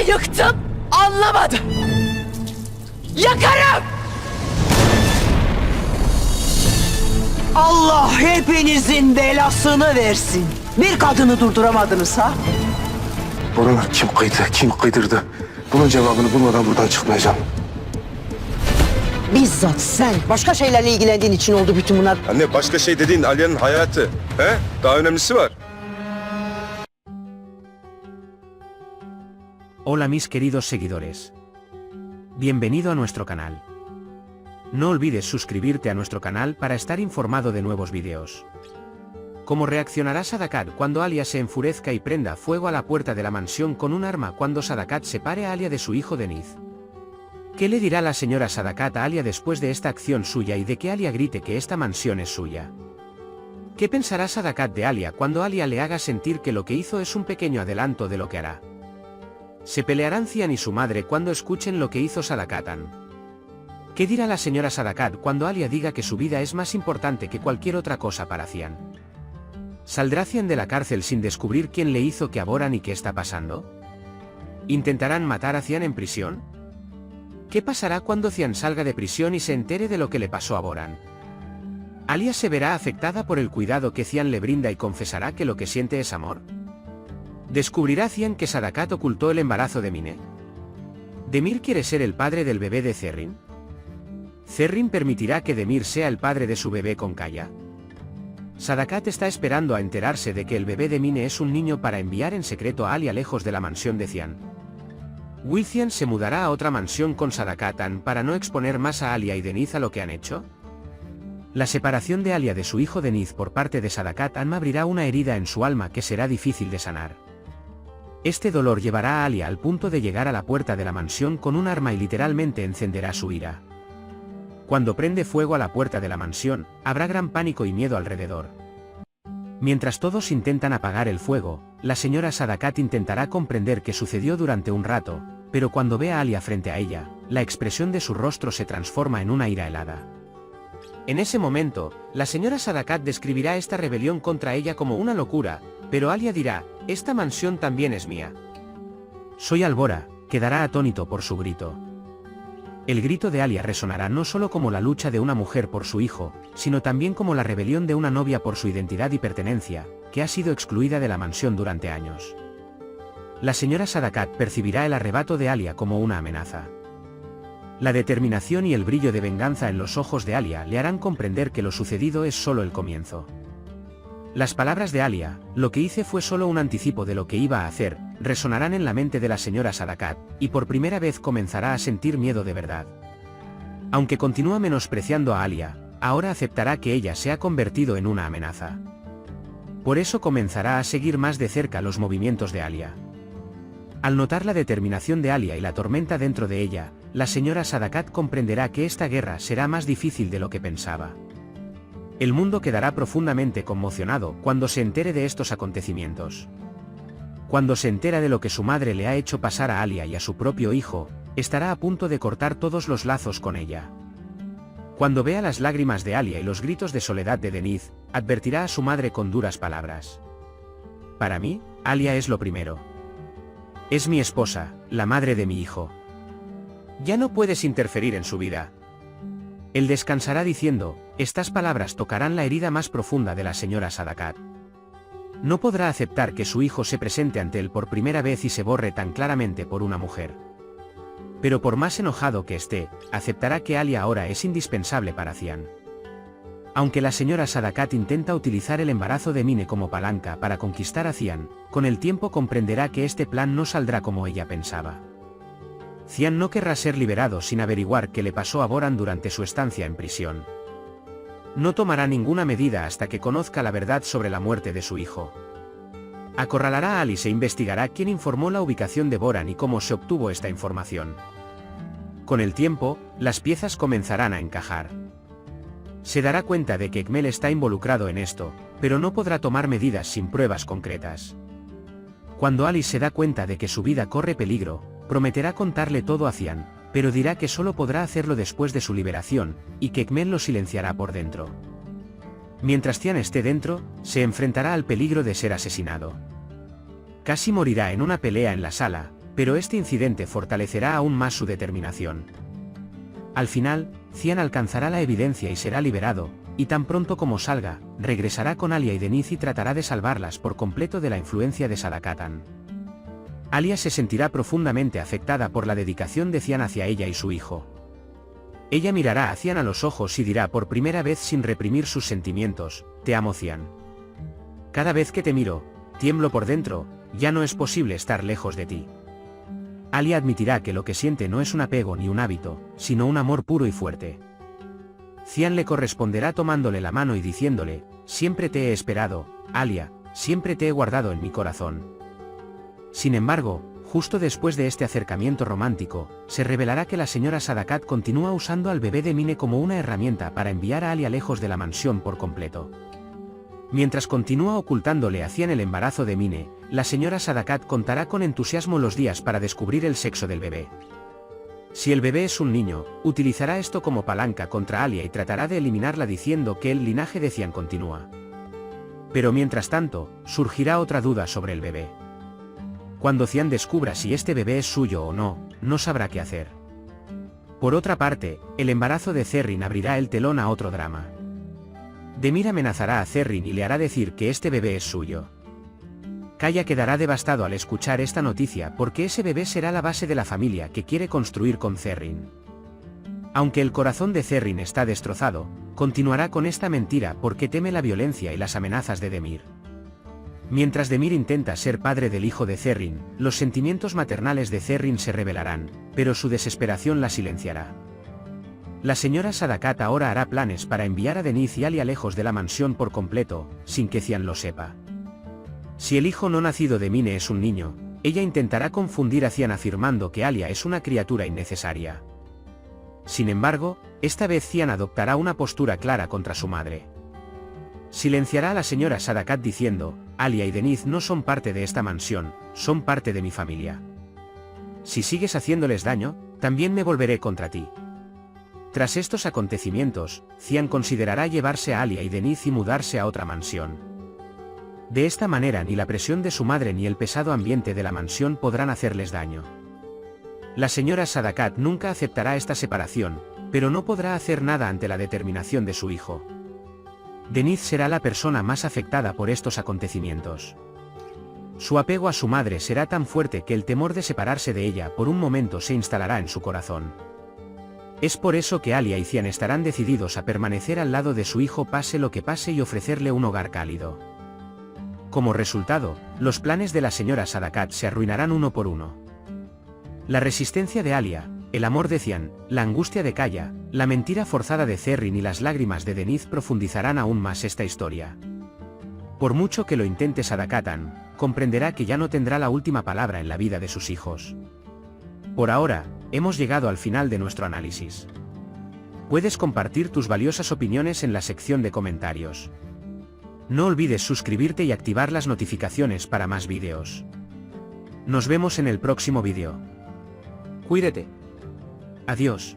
Ne yıktım anlamadım. Yakarım! Allah hepinizin belasını versin. Bir kadını durduramadınız ha? Boran'ı kim kıydı, kim kıydırdı? Bunun cevabını bulmadan buradan çıkmayacağım. Bizzat sen başka şeylerle ilgilendiğin için oldu bütün bunlar. Anne başka şey dediğin Aliye'nin hayatı. He? Daha önemlisi var. Hola mis queridos seguidores. Bienvenido a nuestro canal. No olvides suscribirte a nuestro canal para estar informado de nuevos videos. ¿Cómo reaccionará Sadakat cuando Alia se enfurezca y prenda fuego a la puerta de la mansión con un arma cuando Sadakat separe a Alia de su hijo Deniz? ¿Qué le dirá la señora Sadakat a Alia después de esta acción suya y de que Alia grite que esta mansión es suya? ¿Qué pensará Sadakat de Alia cuando Alia le haga sentir que lo que hizo es un pequeño adelanto de lo que hará? ¿Se pelearán Cian y su madre cuando escuchen lo que hizo Sadakatan? ¿Qué dirá la señora Sadakat cuando Alia diga que su vida es más importante que cualquier otra cosa para Cian? ¿Saldrá Cian de la cárcel sin descubrir quién le hizo que a Boran y qué está pasando? ¿Intentarán matar a Cian en prisión? ¿Qué pasará cuando Cian salga de prisión y se entere de lo que le pasó a Boran? ¿Alia se verá afectada por el cuidado que Cian le brinda y confesará que lo que siente es amor? ¿Descubrirá Cian que Sadakat ocultó el embarazo de Mine? ¿Demir quiere ser el padre del bebé de Zerrin? ¿Zerrin permitirá que Demir sea el padre de su bebé con Kaya? Sadakat está esperando a enterarse de que el bebé de Mine es un niño para enviar en secreto a Alia lejos de la mansión de Cian. ¿Will Cian se mudará a otra mansión con Sadakatan para no exponer más a Alia y Deniz a lo que han hecho? La separación de Alia de su hijo Deniz por parte de Sadakatan abrirá una herida en su alma que será difícil de sanar. Este dolor llevará a Alia al punto de llegar a la puerta de la mansión con un arma y literalmente encenderá su ira. Cuando prende fuego a la puerta de la mansión, habrá gran pánico y miedo alrededor. Mientras todos intentan apagar el fuego, la señora Sadakat intentará comprender qué sucedió durante un rato, pero cuando ve a Alia frente a ella, la expresión de su rostro se transforma en una ira helada. En ese momento, la señora Sadakat describirá esta rebelión contra ella como una locura, pero Alia dirá, esta mansión también es mía. Soy Albora, quedará atónito por su grito. El grito de Alia resonará no solo como la lucha de una mujer por su hijo, sino también como la rebelión de una novia por su identidad y pertenencia, que ha sido excluida de la mansión durante años. La señora Sadakat percibirá el arrebato de Alia como una amenaza. La determinación y el brillo de venganza en los ojos de Alia le harán comprender que lo sucedido es solo el comienzo. Las palabras de Alia, lo que hice fue solo un anticipo de lo que iba a hacer, resonarán en la mente de la señora Sadakat, y por primera vez comenzará a sentir miedo de verdad. Aunque continúa menospreciando a Alia, ahora aceptará que ella se ha convertido en una amenaza. Por eso comenzará a seguir más de cerca los movimientos de Alia. Al notar la determinación de Alia y la tormenta dentro de ella, la señora Sadakat comprenderá que esta guerra será más difícil de lo que pensaba. El mundo quedará profundamente conmocionado cuando se entere de estos acontecimientos. Cuando se entera de lo que su madre le ha hecho pasar a Alia y a su propio hijo, estará a punto de cortar todos los lazos con ella. Cuando vea las lágrimas de Alia y los gritos de soledad de Deniz, advertirá a su madre con duras palabras. Para mí, Alia es lo primero. Es mi esposa, la madre de mi hijo. Ya no puedes interferir en su vida. Él descansará diciendo, estas palabras tocarán la herida más profunda de la señora Sadakat. No podrá aceptar que su hijo se presente ante él por primera vez y se borre tan claramente por una mujer. Pero por más enojado que esté, aceptará que Alia ahora es indispensable para Cian. Aunque la señora Sadakat intenta utilizar el embarazo de Mine como palanca para conquistar a Cian, con el tiempo comprenderá que este plan no saldrá como ella pensaba. Cian no querrá ser liberado sin averiguar qué le pasó a Boran durante su estancia en prisión. No tomará ninguna medida hasta que conozca la verdad sobre la muerte de su hijo. Acorralará a Alice e investigará quién informó la ubicación de Boran y cómo se obtuvo esta información. Con el tiempo, las piezas comenzarán a encajar. Se dará cuenta de que Ekmel está involucrado en esto, pero no podrá tomar medidas sin pruebas concretas. Cuando Alice se da cuenta de que su vida corre peligro, prometerá contarle todo a Cian, pero dirá que solo podrá hacerlo después de su liberación, y que Ekmel lo silenciará por dentro. Mientras Cian esté dentro, se enfrentará al peligro de ser asesinado. Casi morirá en una pelea en la sala, pero este incidente fortalecerá aún más su determinación. Al final, Cian alcanzará la evidencia y será liberado, y tan pronto como salga, regresará con Alia y Deniz y tratará de salvarlas por completo de la influencia de Sadakatan. Alia se sentirá profundamente afectada por la dedicación de Cian hacia ella y su hijo. Ella mirará a Cian a los ojos y dirá por primera vez sin reprimir sus sentimientos: te amo, Cian. Cada vez que te miro, tiemblo por dentro, ya no es posible estar lejos de ti. Alia admitirá que lo que siente no es un apego ni un hábito, sino un amor puro y fuerte. Cian le corresponderá tomándole la mano y diciéndole: siempre te he esperado, Alia, siempre te he guardado en mi corazón. Sin embargo, justo después de este acercamiento romántico, se revelará que la señora Sadakat continúa usando al bebé de Mine como una herramienta para enviar a Alia lejos de la mansión por completo. Mientras continúa ocultándole a Cian el embarazo de Mine, la señora Sadakat contará con entusiasmo los días para descubrir el sexo del bebé. Si el bebé es un niño, utilizará esto como palanca contra Alia y tratará de eliminarla diciendo que el linaje de Cian continúa. Pero mientras tanto, surgirá otra duda sobre el bebé. Cuando Cian descubra si este bebé es suyo o no, no sabrá qué hacer. Por otra parte, el embarazo de Zerrin abrirá el telón a otro drama. Demir amenazará a Zerrin y le hará decir que este bebé es suyo. Kaya quedará devastado al escuchar esta noticia porque ese bebé será la base de la familia que quiere construir con Zerrin. Aunque el corazón de Zerrin está destrozado, continuará con esta mentira porque teme la violencia y las amenazas de Demir. Mientras Demir intenta ser padre del hijo de Zerrin, los sentimientos maternales de Zerrin se revelarán, pero su desesperación la silenciará. La señora Sadakat ahora hará planes para enviar a Deniz y Alia lejos de la mansión por completo, sin que Cian lo sepa. Si el hijo no nacido de Mine es un niño, ella intentará confundir a Cian afirmando que Alia es una criatura innecesaria. Sin embargo, esta vez Cian adoptará una postura clara contra su madre. Silenciará a la señora Sadakat diciendo: Alia y Deniz no son parte de esta mansión, son parte de mi familia. Si sigues haciéndoles daño, también me volveré contra ti. Tras estos acontecimientos, Cian considerará llevarse a Alia y Deniz y mudarse a otra mansión. De esta manera ni la presión de su madre ni el pesado ambiente de la mansión podrán hacerles daño. La señora Sadakat nunca aceptará esta separación, pero no podrá hacer nada ante la determinación de su hijo. Deniz será la persona más afectada por estos acontecimientos. Su apego a su madre será tan fuerte que el temor de separarse de ella por un momento se instalará en su corazón. Es por eso que Alia y Cian estarán decididos a permanecer al lado de su hijo pase lo que pase y ofrecerle un hogar cálido. Como resultado, los planes de la señora Sadakat se arruinarán uno por uno. La resistencia de Alia, el amor de Cian, la angustia de Kaya, la mentira forzada de Zerrin y las lágrimas de Deniz profundizarán aún más esta historia. Por mucho que lo intente Sadakatan, comprenderá que ya no tendrá la última palabra en la vida de sus hijos. Por ahora, hemos llegado al final de nuestro análisis. Puedes compartir tus valiosas opiniones en la sección de comentarios. No olvides suscribirte y activar las notificaciones para más vídeos. Nos vemos en el próximo vídeo. Cuídate. Adiós.